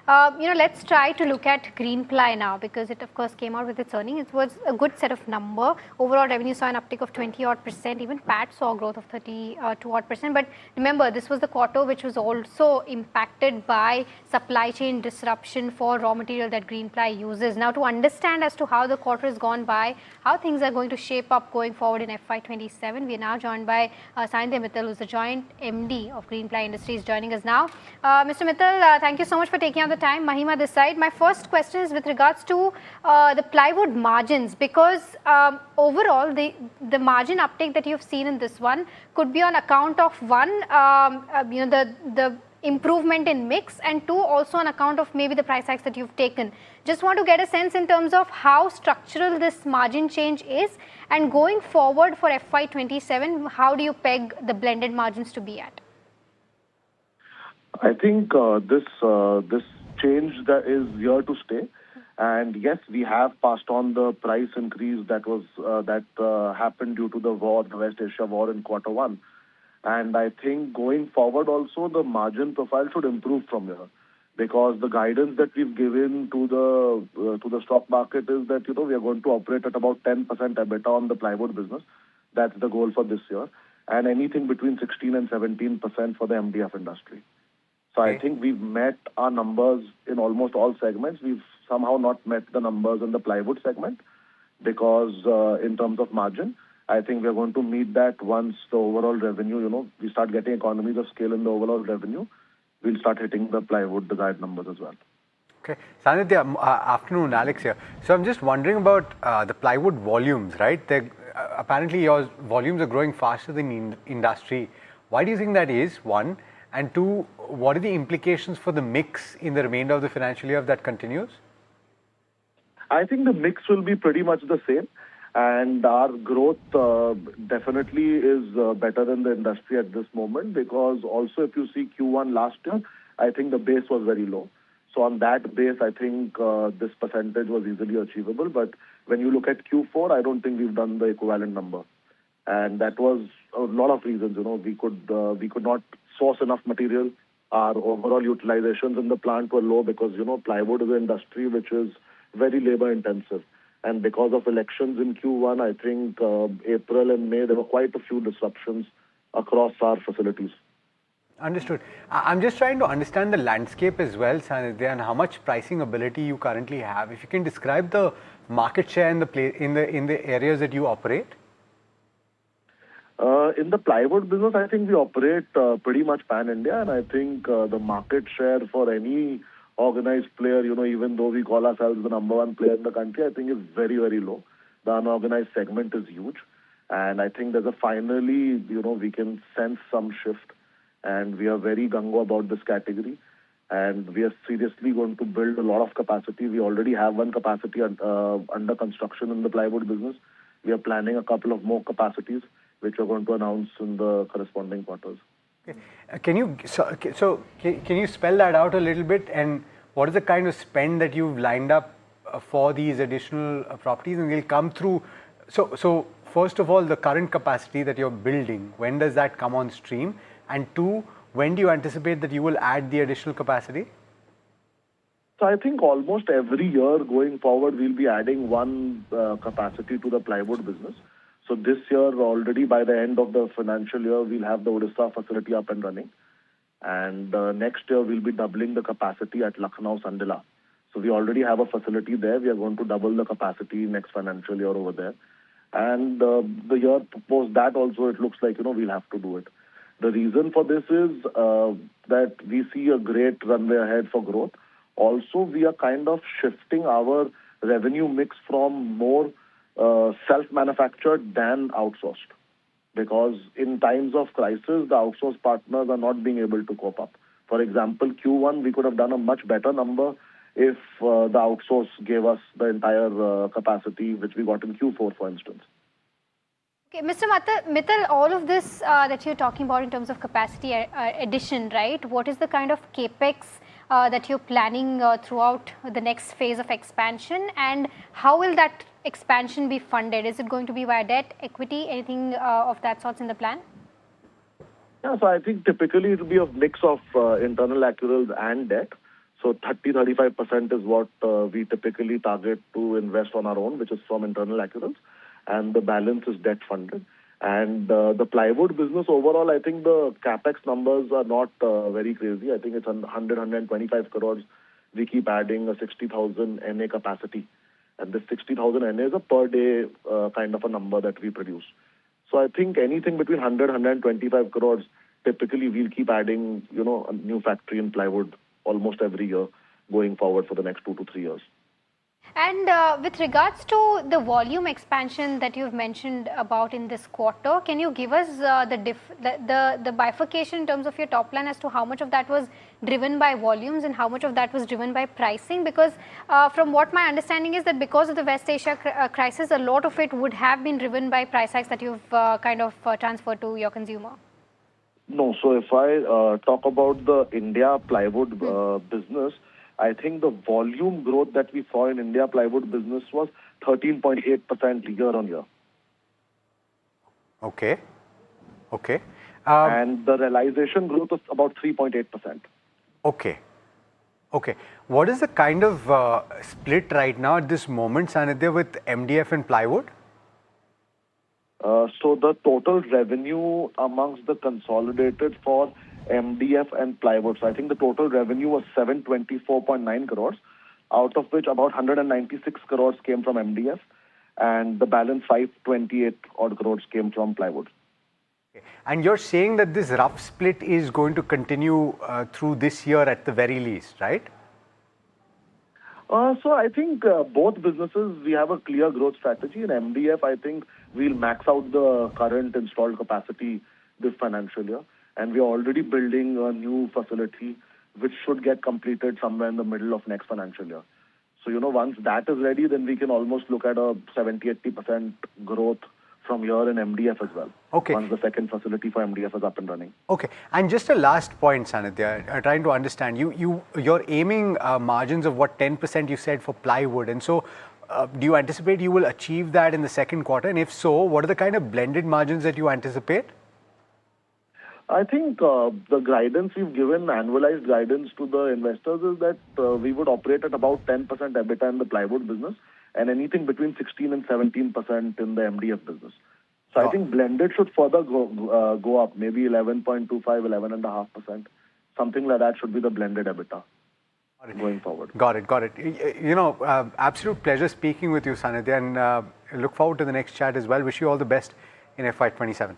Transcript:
Let's try to look at Greenply now, because it of course came out with its earnings. It was a good set of number. Overall revenue saw an uptick of 20-odd%. Even PAT saw a growth of 32-odd%. But remember, this was the quarter which was also impacted by supply chain disruption for raw material that Greenply uses. Now, to understand as to how the quarter has gone by, how things are going to shape up going forward in FY27, we are now joined by Sanidhya Mittal, who is the joint MD of Greenply Industries, joining us now. Mr. Mittal, thank you so much for taking out the time. Mahima this side. My first question is with regards to the plywood margins, because overall the margin uptake that you've seen in this one could be on account of one, the improvement in mix, and two, also on account of maybe the price hikes that you've taken. Just want to get a sense in terms of how structural this margin change is, and going forward for FY27, how do you peg the blended margins to be at? I think this change that is here to stay, and yes, we have passed on the price increase that happened due to the West Asia war in Q1. And I think going forward also the margin profile should improve from here, because the guidance that we've given to the stock market is that we are going to operate at about 10% EBITDA on the plywood business. That's the goal for this year, and anything between 16 and 17% for the MDF industry. So I think we've met our numbers in almost all segments. We've somehow not met the numbers in the plywood segment, because in terms of margin, I think we're going to meet that once the overall revenue, we start getting economies of scale in the overall revenue. We'll start hitting the plywood, the guide numbers as well. Okay. Sanidhya, afternoon, Alex here. So I'm just wondering about the plywood volumes, right? Apparently your volumes are growing faster than industry. Why do you think that is, one? And two, what are the implications for the mix in the remainder of the financial year if that continues? I think the mix will be pretty much the same. And our growth definitely is better than the industry at this moment, because also if you see Q1 last year, I think the base was very low. So on that base, I think this percentage was easily achievable. But when you look at Q4, I don't think we've done the equivalent number. And that was a lot of reasons. We could not source enough material. Our overall utilizations in the plant were low because, plywood is an industry which is very labor intensive. And because of elections in Q1, I think April and May, there were quite a few disruptions across our facilities. Understood. I'm just trying to understand the landscape as well, Sanidhya, and how much pricing ability you currently have. If you can describe the market share in the areas that you operate. In the plywood business, I think we operate pretty much pan-India, and I think the market share for any organized player, even though we call ourselves the number one player in the country, I think is very, very low. The unorganized segment is huge. And I think there's finally, we can sense some shift, and we are very gung-ho about this category. And we are seriously going to build a lot of capacity. We already have one capacity under construction in the plywood business. We are planning a couple of more capacities, which we're going to announce in the corresponding quarters. Okay. Can you spell that out a little bit, and what is the kind of spend that you've lined up for these additional properties, and they'll come through? So first of all, the current capacity that you're building, when does that come on stream? And two, when do you anticipate that you will add the additional capacity? So I think almost every year going forward, we'll be adding one capacity to the plywood business. So this year, already by the end of the financial year, we'll have the Odisha facility up and running. And next year, we'll be doubling the capacity at Lucknow, Sandila. So we already have a facility there. We are going to double the capacity next financial year over there. And the year post that also, it looks like, we'll have to do it. The reason for this is that we see a great runway ahead for growth. Also, we are kind of shifting our revenue mix from more self-manufactured than outsourced, because in times of crisis, the outsourced partners are not being able to cope up. For example, Q1, we could have done a much better number if the outsource gave us the entire capacity which we got in Q4, for instance. Okay, Mr. Mittal, all of this that you're talking about in terms of capacity addition, right? What is the kind of Capex that you're planning throughout the next phase of expansion, and how will that expansion be funded? Is it going to be via debt, equity, anything of that sorts in the plan? Yeah, so I think typically it will be a mix of internal accruals and debt. So 30-35% is what we typically target to invest on our own, which is from internal accruals, and the balance is debt funded. And the plywood business overall, I think the Capex numbers are not very crazy. I think it's 125 crores. We keep adding a 60,000 NA capacity. And this 60,000 NA is a per day kind of a number that we produce. So I think anything between 125 crores, typically we'll keep adding, a new factory in plywood almost every year going forward for the next 2 to 3 years. And with regards to the volume expansion that you've mentioned about in this quarter, can you give us the bifurcation in terms of your top line as to how much of that was driven by volumes and how much of that was driven by pricing? Because from what my understanding is that because of the West Asia crisis, a lot of it would have been driven by price hikes that you've transferred to your consumer. No, so if I talk about the India plywood business, I think the volume growth that we saw in India plywood business was 13.8% year on year. Okay. Okay. And the realization growth was about 3.8%. Okay. Okay. What is the kind of split right now at this moment, Sanidhya, with MDF and plywood? So the total revenue amongst the consolidated for MDF and plywood. So I think the total revenue was 724.9 crores, out of which about 196 crores came from MDF and the balance 528 odd crores came from plywood. Okay. And you're saying that this rough split is going to continue through this year at the very least, right? So I think both businesses, we have a clear growth strategy. In MDF, I think we'll max out the current installed capacity this financial year. And we are already building a new facility, which should get completed somewhere in the middle of next financial year. So, once that is ready, then we can almost look at a 70-80% growth from here in MDF as well. Okay. Once the second facility for MDF is up and running. Okay. And just a last point, Sanidhya, trying to understand, you're aiming margins of what, 10% you said for plywood. And so do you anticipate you will achieve that in the second quarter? And if so, what are the kind of blended margins that you anticipate? I think the guidance we've given, annualized guidance to the investors, is that we would operate at about 10% EBITDA in the plywood business and anything between 16 and 17% in the MDF business. So I think blended should further go up, maybe 11.25, 11.5%. Something like that should be the blended EBITDA going forward. Got it, got it. Absolute pleasure speaking with you, Sanidhya, and look forward to the next chat as well. Wish you all the best in FY27.